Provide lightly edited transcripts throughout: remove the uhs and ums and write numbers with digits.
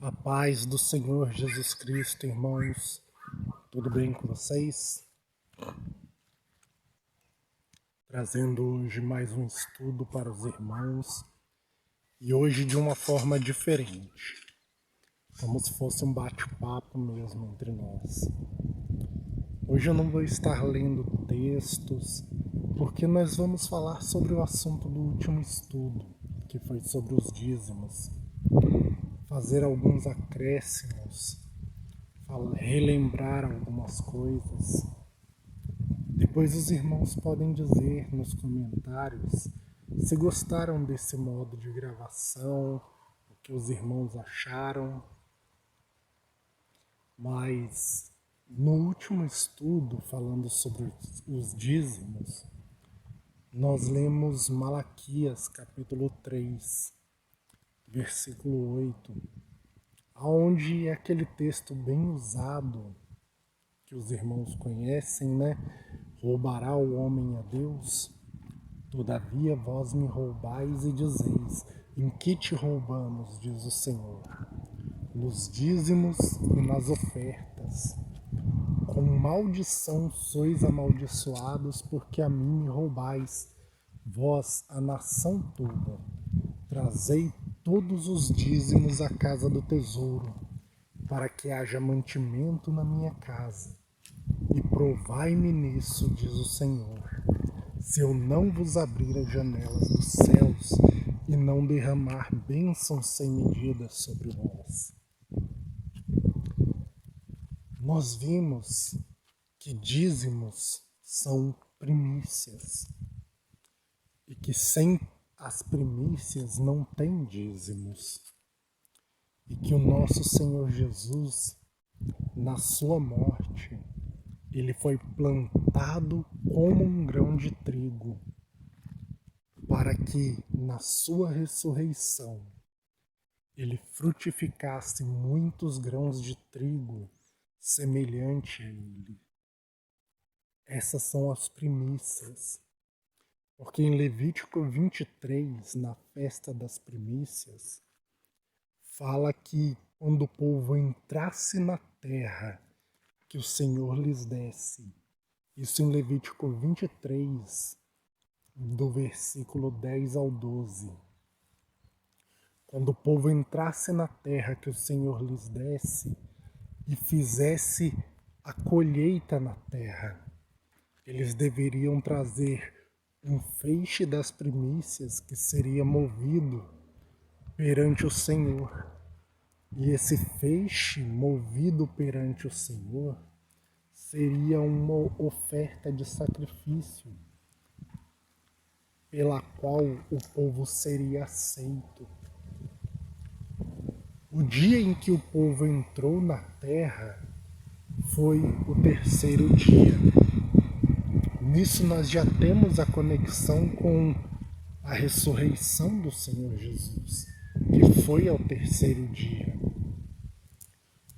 A paz do Senhor Jesus Cristo, irmãos, tudo bem com vocês? Trazendo hoje mais um estudo para os irmãos e hoje de uma forma diferente, como se fosse um bate-papo mesmo entre nós. Hoje eu não vou estar lendo textos, porque nós vamos falar sobre o assunto do último estudo, que foi sobre os dízimos. Fazer alguns acréscimos, relembrar algumas coisas. Depois os irmãos podem dizer nos comentários se gostaram desse modo de gravação, o que os irmãos acharam. Mas no último estudo, falando sobre os dízimos, nós lemos Malaquias capítulo 3, versículo 8, onde é aquele texto bem usado, que os irmãos conhecem, né? Roubará o homem a Deus? Todavia vós me roubais e dizeis, em que te roubamos, diz o Senhor? Nos dízimos e nas ofertas. Com maldição sois amaldiçoados, porque a mim me roubais, vós, a nação toda. Trazei todos os dízimos à casa do tesouro, para que haja mantimento na minha casa. E provai-me nisso, diz o Senhor, se eu não vos abrir as janelas dos céus e não derramar bênçãos sem medida sobre vós. Nós vimos que dízimos são primícias e que sem as primícias não tem dízimos. E que o nosso Senhor Jesus, na sua morte, ele foi plantado como um grão de trigo, para que na sua ressurreição ele frutificasse muitos grãos de trigo semelhante a ele. Essas são as primícias. Porque em Levítico 23, na festa das primícias, fala que quando o povo entrasse na terra que o Senhor lhes desse, isso em Levítico 23, do versículo 10 ao 12. Quando o povo entrasse na terra que o Senhor lhes desse e fizesse a colheita na terra, eles deveriam trazer um feixe das primícias que seria movido perante o Senhor. E esse feixe movido perante o Senhor seria uma oferta de sacrifício, pela qual o povo seria aceito. O dia em que o povo entrou na terra foi o terceiro dia. Nisso nós já temos a conexão com a ressurreição do Senhor Jesus, que foi ao terceiro dia.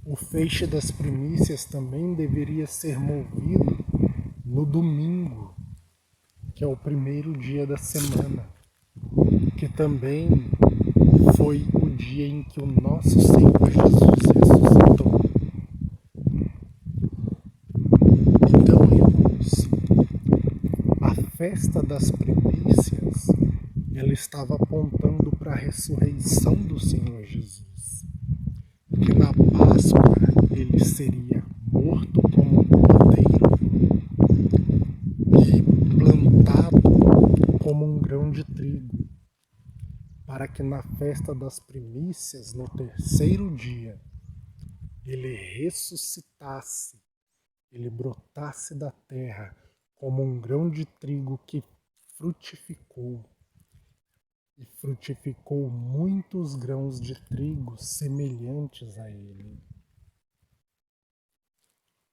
O feixe das primícias também deveria ser movido no domingo, que é o primeiro dia da semana, que também foi o dia em que o nosso Senhor Jesus ressuscitou. Então, irmãos, a festa das primícias, ela estava apontando para a ressurreição do Senhor Jesus, que na Páscoa ele seria morto como um cordeiro e plantado como um grão de trigo, para que na festa das primícias, no terceiro dia, ele ressuscitasse, ele brotasse da terra como um grão de trigo que frutificou. E frutificou muitos grãos de trigo semelhantes a ele,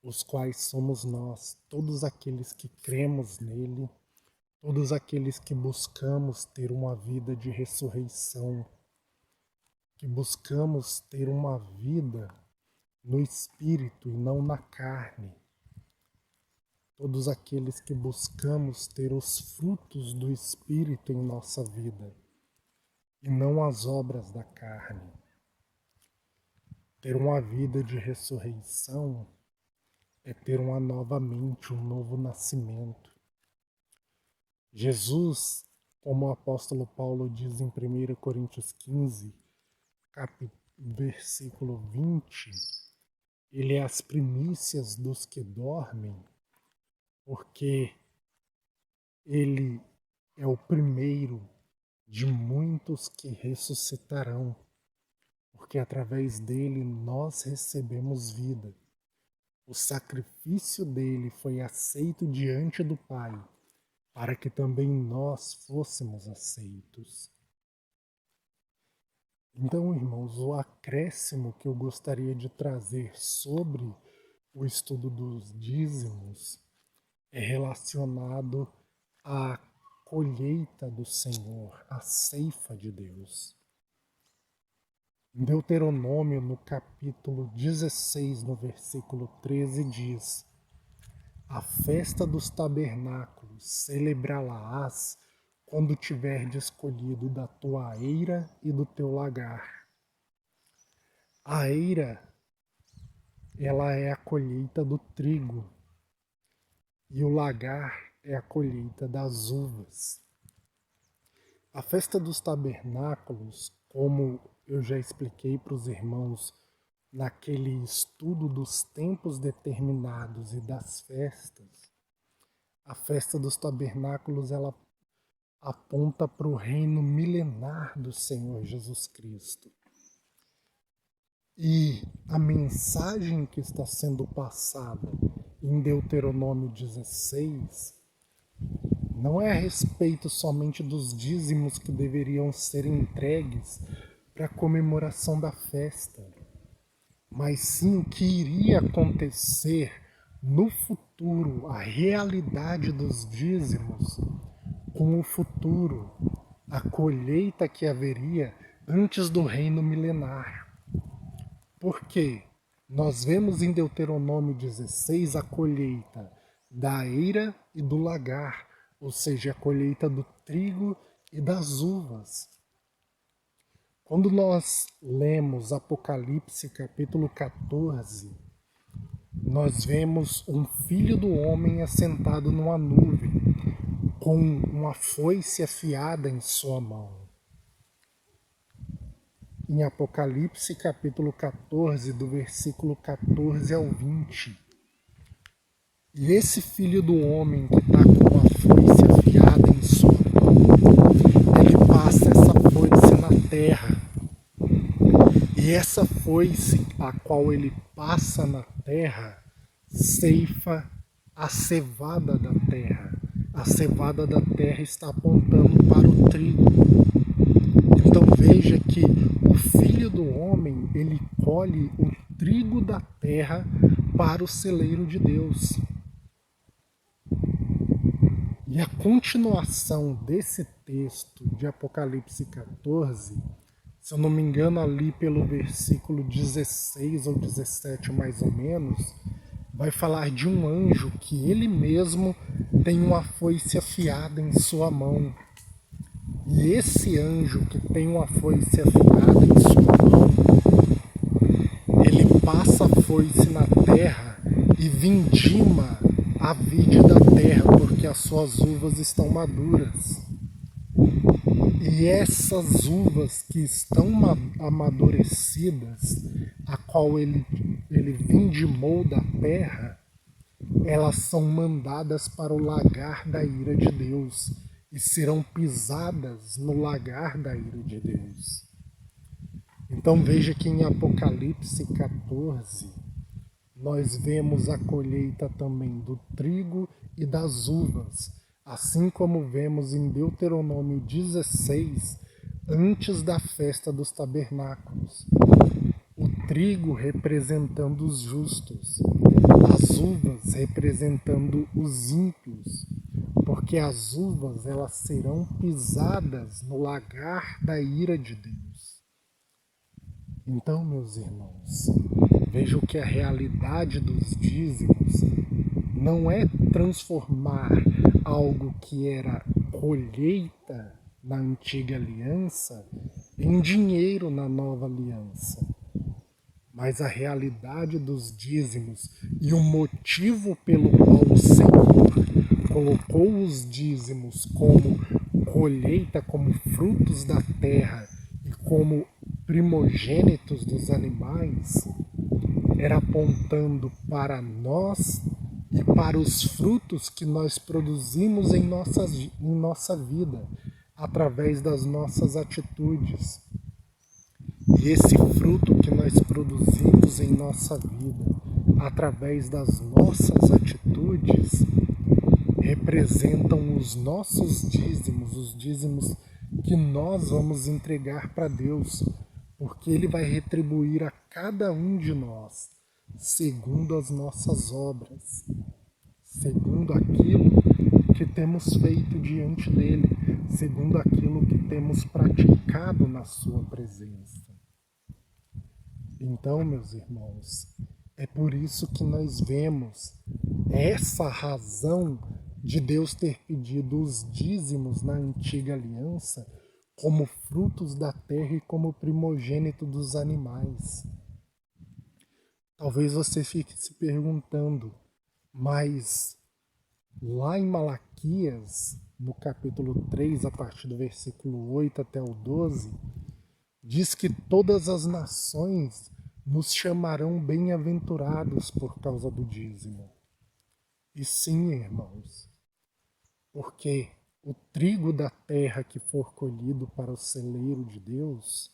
os quais somos nós, todos aqueles que cremos nele, todos aqueles que buscamos ter uma vida de ressurreição, que buscamos ter uma vida no Espírito e não na carne. Todos aqueles que buscamos ter os frutos do Espírito em nossa vida e não as obras da carne. Ter uma vida de ressurreição é ter uma nova mente, um novo nascimento. Jesus, como o apóstolo Paulo diz em 1 Coríntios 15, versículo 20, ele é as primícias dos que dormem, porque ele é o primeiro de muitos que ressuscitarão, porque através dele nós recebemos vida. O sacrifício dele foi aceito diante do Pai, para que também nós fôssemos aceitos. Então, irmãos, o acréscimo que eu gostaria de trazer sobre o estudo dos dízimos é relacionado à colheita do Senhor, à ceifa de Deus. Em Deuteronômio, no capítulo 16, no versículo 13, diz: A festa dos tabernáculos celebrá-la-ás quando tiverdes colhido da tua eira e do teu lagar. A eira, ela é a colheita do trigo, e o lagar é a colheita das uvas. A festa dos tabernáculos, como eu já expliquei para os irmãos naquele estudo dos tempos determinados e das festas, a festa dos tabernáculos ela aponta para o reino milenar do Senhor Jesus Cristo. E a mensagem que está sendo passada em Deuteronômio 16 não é a respeito somente dos dízimos que deveriam ser entregues para a comemoração da festa, mas sim o que iria acontecer no futuro, a realidade dos dízimos, com o futuro, a colheita que haveria antes do reino milenar. Por quê? Nós vemos em Deuteronômio 16 a colheita da eira e do lagar, ou seja, a colheita do trigo e das uvas. Quando nós lemos Apocalipse capítulo 14, nós vemos um filho do homem assentado numa nuvem, com uma foice afiada em sua mão. Em Apocalipse capítulo 14, do versículo 14 ao 20. E esse filho do homem que está com uma foice afiada em sua mão, ele passa essa foice na terra. E essa foice a qual ele passa na terra, ceifa a cevada da terra. A cevada da terra está apontando para o trigo. Então veja que o Filho do Homem, ele colhe o trigo da terra para o celeiro de Deus. E a continuação desse texto de Apocalipse 14, se eu não me engano ali pelo versículo 16 ou 17 mais ou menos, vai falar de um anjo que ele mesmo tem uma foice afiada em sua mão. E esse anjo que tem uma foice afiada em sua mão, ele passa a foice na terra e vindima a vide da terra, porque as suas uvas estão maduras. E essas uvas que estão amadurecidas, a qual ele vindimou da terra, elas são mandadas para o lagar da ira de Deus e serão pisadas no lagar da ira de Deus. Então veja que em Apocalipse 14 nós vemos a colheita também do trigo e das uvas, assim como vemos em Deuteronômio 16, antes da festa dos tabernáculos. O trigo representando os justos, as uvas representando os ímpios, porque as uvas elas serão pisadas no lagar da ira de Deus. Então, meus irmãos, vejam que a realidade dos dízimos não é transformar algo que era colheita na antiga aliança em dinheiro na nova aliança. Mas a realidade dos dízimos e o motivo pelo qual o Senhor colocou os dízimos como colheita, como frutos da terra e como primogênitos dos animais, era apontando para nós e para os frutos que nós produzimos em nossa vida, através das nossas atitudes. E esse fruto que nós produzimos em nossa vida, através das nossas atitudes, representam os nossos dízimos, os dízimos que nós vamos entregar para Deus, porque Ele vai retribuir a cada um de nós, segundo as nossas obras, segundo aquilo que temos feito diante dEle, segundo aquilo que temos praticado na Sua presença. Então, meus irmãos, é por isso que nós vemos essa razão de Deus ter pedido os dízimos na antiga aliança como frutos da terra e como primogênito dos animais. Talvez você fique se perguntando, mas lá em Malaquias, no capítulo 3, a partir do versículo 8 até o 12, diz que todas as nações nos chamarão bem-aventurados por causa do dízimo. E sim, irmãos, porque o trigo da terra que for colhido para o celeiro de Deus,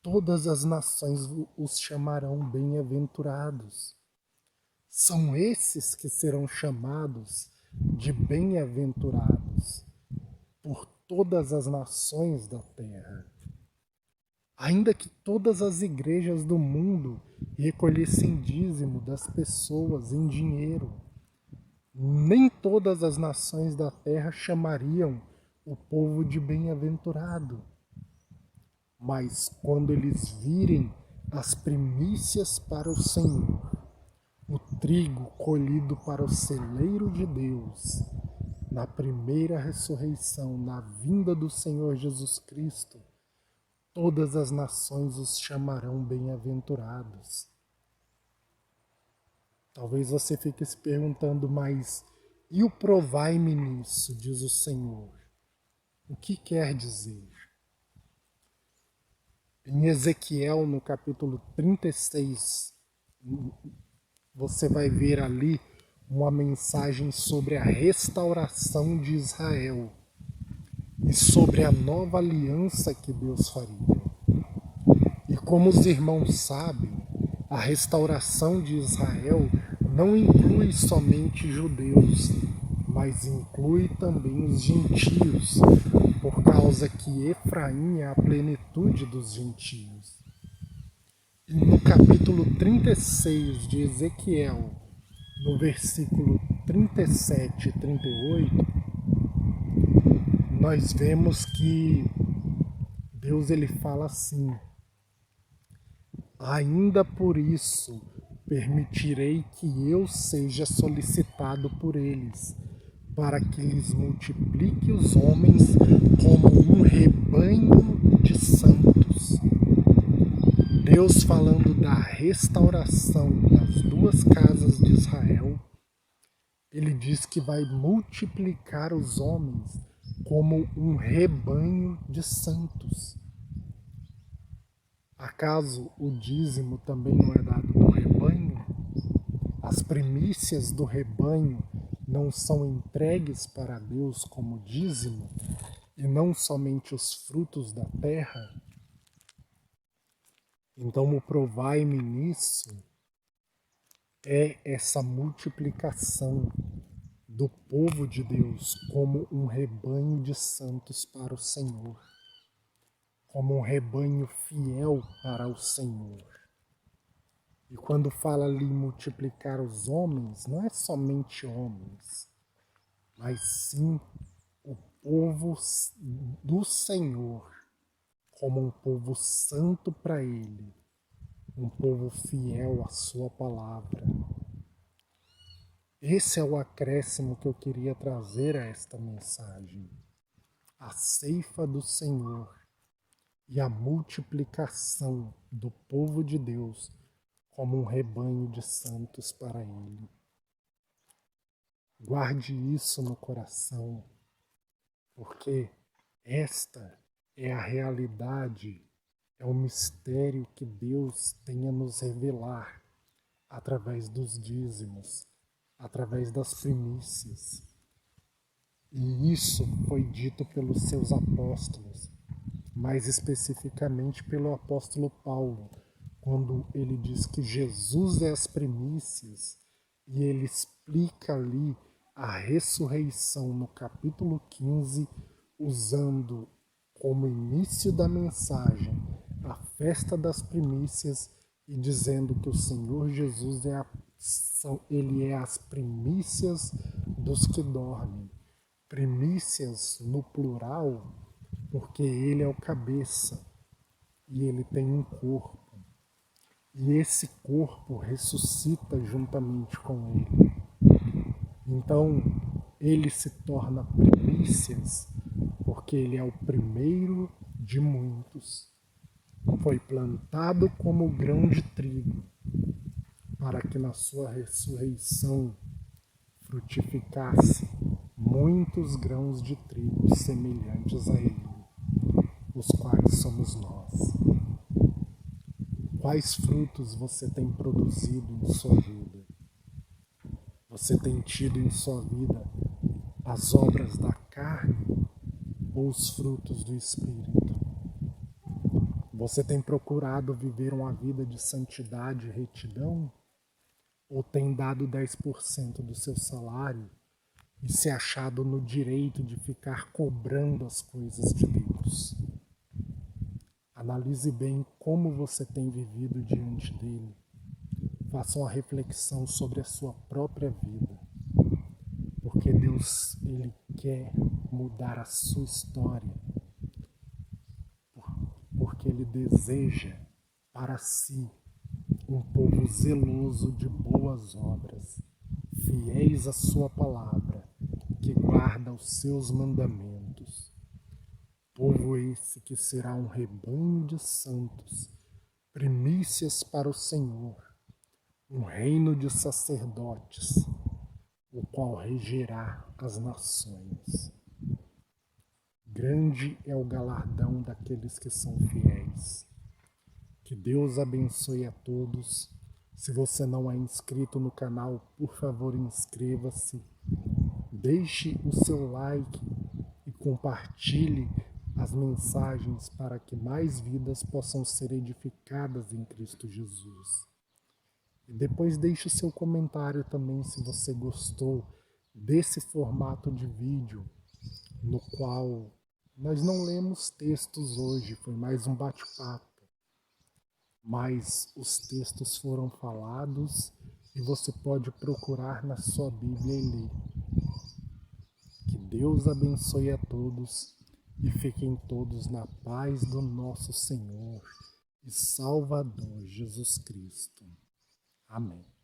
todas as nações os chamarão bem-aventurados. São esses que serão chamados de bem-aventurados por todas as nações da terra. Ainda que todas as igrejas do mundo recolhessem dízimo das pessoas em dinheiro, nem todas as nações da terra chamariam o povo de bem-aventurado. Mas quando eles virem as primícias para o Senhor, o trigo colhido para o celeiro de Deus, na primeira ressurreição, na vinda do Senhor Jesus Cristo, todas as nações os chamarão bem-aventurados. Talvez você fique se perguntando, mas e o provai-me nisso, diz o Senhor? O que quer dizer? Em Ezequiel, no capítulo 36, você vai ver ali uma mensagem sobre a restauração de Israel e sobre a nova aliança que Deus faria. E como os irmãos sabem, a restauração de Israel não inclui somente judeus, mas inclui também os gentios, por causa que Efraim é a plenitude dos gentios. E no capítulo 36 de Ezequiel, no versículo 37 e 38, nós vemos que Deus ele fala assim: ainda por isso permitirei que eu seja solicitado por eles, para que lhes multiplique os homens como um rebanho de santos. Deus falando da restauração das duas casas de Israel, ele diz que vai multiplicar os homens como um rebanho de santos. Acaso o dízimo também não é dado do rebanho? As primícias do rebanho não são entregues para Deus como dízimo, e não somente os frutos da terra? Então o provai-me nisso é essa multiplicação do povo de Deus como um rebanho de santos para o Senhor, como um rebanho fiel para o Senhor. E quando fala ali multiplicar os homens, não é somente homens, mas sim o povo do Senhor, como um povo santo para Ele, um povo fiel à sua palavra. Esse é o acréscimo que eu queria trazer a esta mensagem. A ceifa do Senhor e a multiplicação do povo de Deus como um rebanho de santos para Ele. Guarde isso no coração, porque esta é a realidade, é o mistério que Deus tem a nos revelar através dos dízimos, através das primícias. E isso foi dito pelos seus apóstolos, mais especificamente pelo apóstolo Paulo, quando ele diz que Jesus é as primícias, e ele explica ali a ressurreição no capítulo 15, usando como início da mensagem a festa das primícias e dizendo que o Senhor Jesus ele é as primícias dos que dormem. Primícias no plural, porque ele é o cabeça e ele tem um corpo. E esse corpo ressuscita juntamente com ele. Então, ele se torna primícias porque ele é o primeiro de muitos. Foi plantado como grão de trigo, para que na sua ressurreição frutificasse muitos grãos de trigo semelhantes a ele, os quais somos nós. Quais frutos você tem produzido em sua vida? Você tem tido em sua vida as obras da carne ou os frutos do Espírito? Você tem procurado viver uma vida de santidade e retidão? Ou tem dado 10% do seu salário e se achado no direito de ficar cobrando as coisas de Deus? Analise bem como você tem vivido diante dele. Faça uma reflexão sobre a sua própria vida. Porque Deus, ele quer mudar a sua história. Porque ele deseja para si um povo zeloso de boas obras, fiéis à sua palavra, que guarda os seus mandamentos. Povo esse que será um rebanho de santos, primícias para o Senhor, um reino de sacerdotes, o qual regerá as nações. Grande é o galardão daqueles que são fiéis. Que Deus abençoe a todos. Se você não é inscrito no canal, por favor, inscreva-se. Deixe o seu like e compartilhe as mensagens para que mais vidas possam ser edificadas em Cristo Jesus. E depois deixe o seu comentário também se você gostou desse formato de vídeo, no qual nós não lemos textos hoje, foi mais um bate-papo. Mas os textos foram falados e você pode procurar na sua Bíblia e ler. Que Deus abençoe a todos e fiquem todos na paz do nosso Senhor e Salvador Jesus Cristo. Amém.